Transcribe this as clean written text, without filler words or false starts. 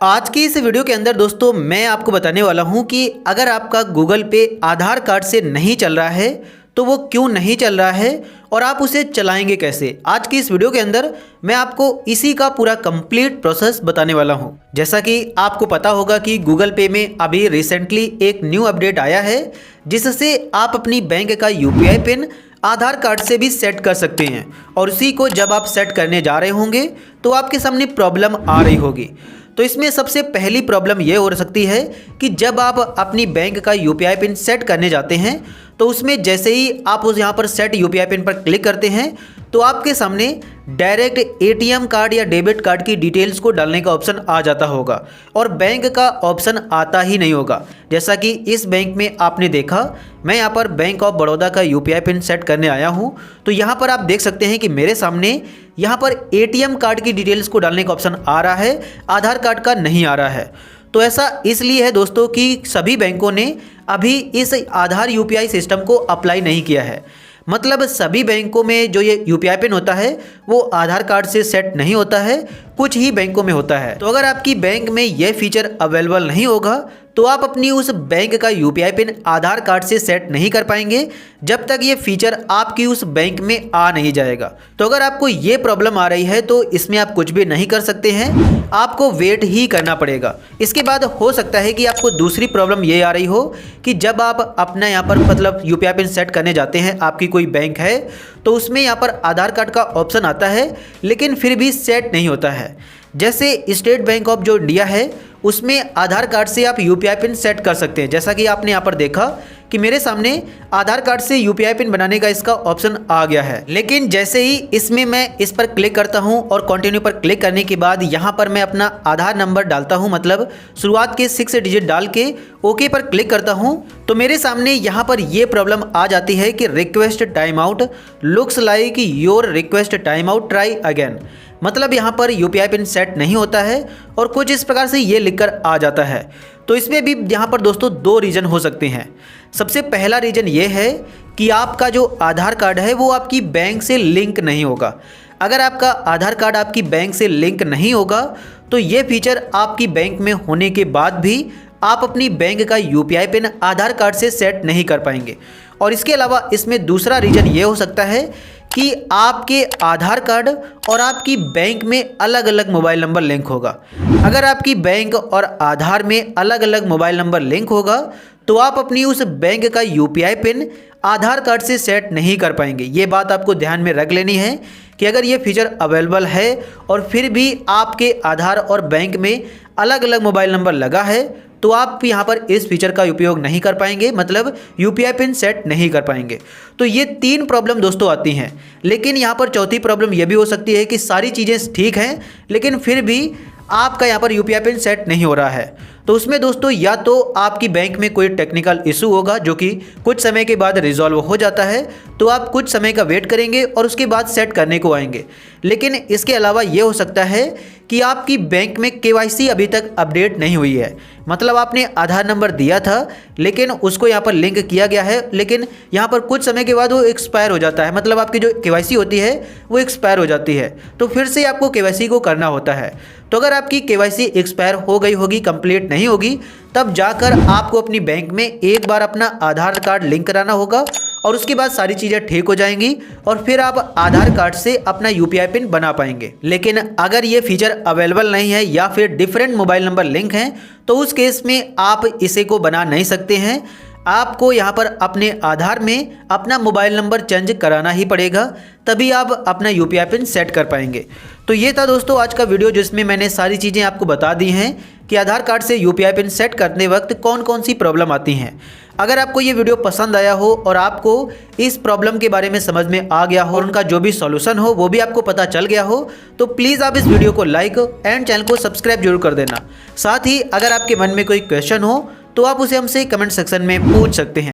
आज की इस वीडियो के अंदर दोस्तों मैं आपको बताने वाला हूं कि अगर आपका गूगल पे आधार कार्ड से नहीं चल रहा है तो वो क्यों नहीं चल रहा है और आप उसे चलाएंगे कैसे। आज की इस वीडियो के अंदर मैं आपको इसी का पूरा कंप्लीट प्रोसेस बताने वाला हूं। जैसा कि आपको पता होगा कि गूगल पे में अभी रिसेंटली एक न्यू अपडेट आया है जिससे आप अपनी बैंक का यूपीआई पिन आधार कार्ड से भी सेट कर सकते हैं और उसी को जब आप सेट करने जा रहे होंगे तो आपके सामने प्रॉब्लम आ रही होगी। तो इसमें सबसे पहली प्रॉब्लम ये हो सकती है कि जब आप अपनी बैंक का यूपीआई पिन सेट करने जाते हैं तो उसमें जैसे ही आप उस यहाँ पर सेट यूपीआई पिन पर क्लिक करते हैं तो आपके सामने डायरेक्ट एटीएम कार्ड या डेबिट कार्ड की डिटेल्स को डालने का ऑप्शन आ जाता होगा और बैंक का ऑप्शन आता ही नहीं होगा। जैसा कि इस बैंक में आपने देखा, मैं यहाँ पर बैंक ऑफ बड़ौदा का यूपीआई पिन सेट करने आया हूँ तो यहाँ पर आप देख सकते हैं कि मेरे सामने यहाँ पर एटीएम कार्ड की डिटेल्स को डालने का ऑप्शन आ रहा है, आधार कार्ड का नहीं आ रहा है। तो ऐसा इसलिए है दोस्तों कि सभी बैंकों ने अभी इस आधार यूपीआई सिस्टम को अप्लाई नहीं किया है। मतलब सभी बैंकों में जो ये यूपीआई पिन होता है वो आधार कार्ड से सेट नहीं होता है, कुछ ही बैंकों में होता है। तो अगर आपकी बैंक में ये फीचर अवेलेबल नहीं होगा तो आप अपनी उस बैंक का यूपीआई पिन आधार कार्ड से सेट नहीं कर पाएंगे जब तक ये फीचर आपकी उस बैंक में आ नहीं जाएगा। तो अगर आपको ये प्रॉब्लम आ रही है तो इसमें आप कुछ भी नहीं कर सकते हैं, आपको वेट ही करना पड़ेगा। इसके बाद हो सकता है कि आपको दूसरी प्रॉब्लम ये आ रही हो कि जब आप अपना यहाँ पर मतलब यूपीआई पिन सेट करने जाते हैं, आपकी कोई बैंक है तो उसमें यहाँ पर आधार कार्ड का ऑप्शन आता है लेकिन फिर भी सेट नहीं होता है। जैसे स्टेट बैंक ऑफ जो इंडिया है उसमें आधार कार्ड से आप यूपीआई पिन सेट कर सकते हैं। जैसा कि आपने यहाँ पर देखा कि मेरे सामने आधार कार्ड से यूपीआई पिन बनाने का इसका ऑप्शन आ गया है, लेकिन जैसे ही इसमें मैं इस पर क्लिक करता हूं और कंटिन्यू पर क्लिक करने के बाद यहां पर मैं अपना आधार नंबर डालता हूं, मतलब शुरुआत के 6 डिजिट डाल के ओके पर क्लिक करता हूं तो मेरे सामने यहां पर ये प्रॉब्लम आ जाती है कि request time out, looks like your request time out, try again. मतलब यहाँ पर यूपीआई पिन सेट नहीं होता है और कुछ इस प्रकार से ये लिखकर आ जाता है। तो इसमें भी यहाँ पर दोस्तों 2 रीज़न हो सकते हैं। सबसे पहला रीज़न ये है कि आपका जो आधार कार्ड है वो आपकी बैंक से लिंक नहीं होगा। अगर आपका आधार कार्ड आपकी बैंक से लिंक नहीं होगा तो ये फीचर आपकी बैंक में होने के बाद भी आप अपनी बैंक का यूपीआई पिन आधार कार्ड से सेट नहीं कर पाएंगे। और इसके अलावा इसमें दूसरा रीज़न ये हो सकता है कि आपके आधार कार्ड और आपकी बैंक में अलग अलग मोबाइल नंबर लिंक होगा। अगर आपकी बैंक और आधार में अलग अलग मोबाइल नंबर लिंक होगा तो आप अपनी उस बैंक का यूपीआई पिन आधार कार्ड से सेट नहीं कर पाएंगे। ये बात आपको ध्यान में रख लेनी है कि अगर ये फीचर अवेलेबल है और फिर भी आपके आधार और बैंक में अलग अलग मोबाइल नंबर लगा है तो आप यहाँ पर इस फीचर का उपयोग नहीं कर पाएंगे, मतलब यूपीआई पिन सेट नहीं कर पाएंगे। तो ये 3 प्रॉब्लम दोस्तों आती हैं। लेकिन यहाँ पर चौथी प्रॉब्लम ये भी हो सकती है कि सारी चीज़ें ठीक हैं लेकिन फिर भी आपका यहाँ पर यूपीआई पिन सेट नहीं हो रहा है। तो उसमें दोस्तों या तो आपकी बैंक में कोई टेक्निकल इशू होगा जो कि कुछ समय के बाद रिजॉल्व हो जाता है, तो आप कुछ समय का वेट करेंगे और उसके बाद सेट करने को आएंगे। लेकिन इसके अलावा ये हो सकता है कि आपकी बैंक में केवाईसी अभी तक अपडेट नहीं हुई है। मतलब आपने आधार नंबर दिया था लेकिन उसको यहाँ पर लिंक किया गया है, लेकिन यहाँ पर कुछ समय के बाद वो एक्सपायर हो जाता है। मतलब आपकी जो केवाईसी होती है वो एक्सपायर हो जाती है तो फिर से आपको केवाईसी को करना होता है। तो अगर आपकी केवाईसी एक्सपायर हो गई होगी, कंप्लीट नहीं होगी, तब जाकर आपको अपनी बैंक में एक बार अपना आधार कार्ड लिंक कराना होगा और उसके बाद सारी चीज़ें ठीक हो जाएंगी और फिर आप आधार कार्ड से अपना यूपीआई पिन बना पाएंगे। लेकिन अगर ये फीचर अवेलेबल नहीं है या फिर डिफरेंट मोबाइल नंबर लिंक हैं तो उस केस में आप इसे को बना नहीं सकते हैं। आपको यहाँ पर अपने आधार में अपना मोबाइल नंबर चेंज कराना ही पड़ेगा, तभी आप अपना यूपीआई पिन सेट कर पाएंगे। तो ये था दोस्तों आज का वीडियो जिसमें मैंने सारी चीज़ें आपको बता दी हैं कि आधार कार्ड से यूपीआई पिन सेट करते वक्त कौन कौन सी प्रॉब्लम आती हैं। अगर आपको ये वीडियो पसंद आया हो और आपको इस प्रॉब्लम के बारे में समझ में आ गया हो और उनका जो भी सॉल्यूशन हो वो भी आपको पता चल गया हो तो प्लीज़ आप इस वीडियो को लाइक एंड चैनल को सब्सक्राइब जरूर कर देना। साथ ही अगर आपके मन में कोई क्वेश्चन हो तो आप उसे हमसे कमेंट सेक्शन में पूछ सकते हैं।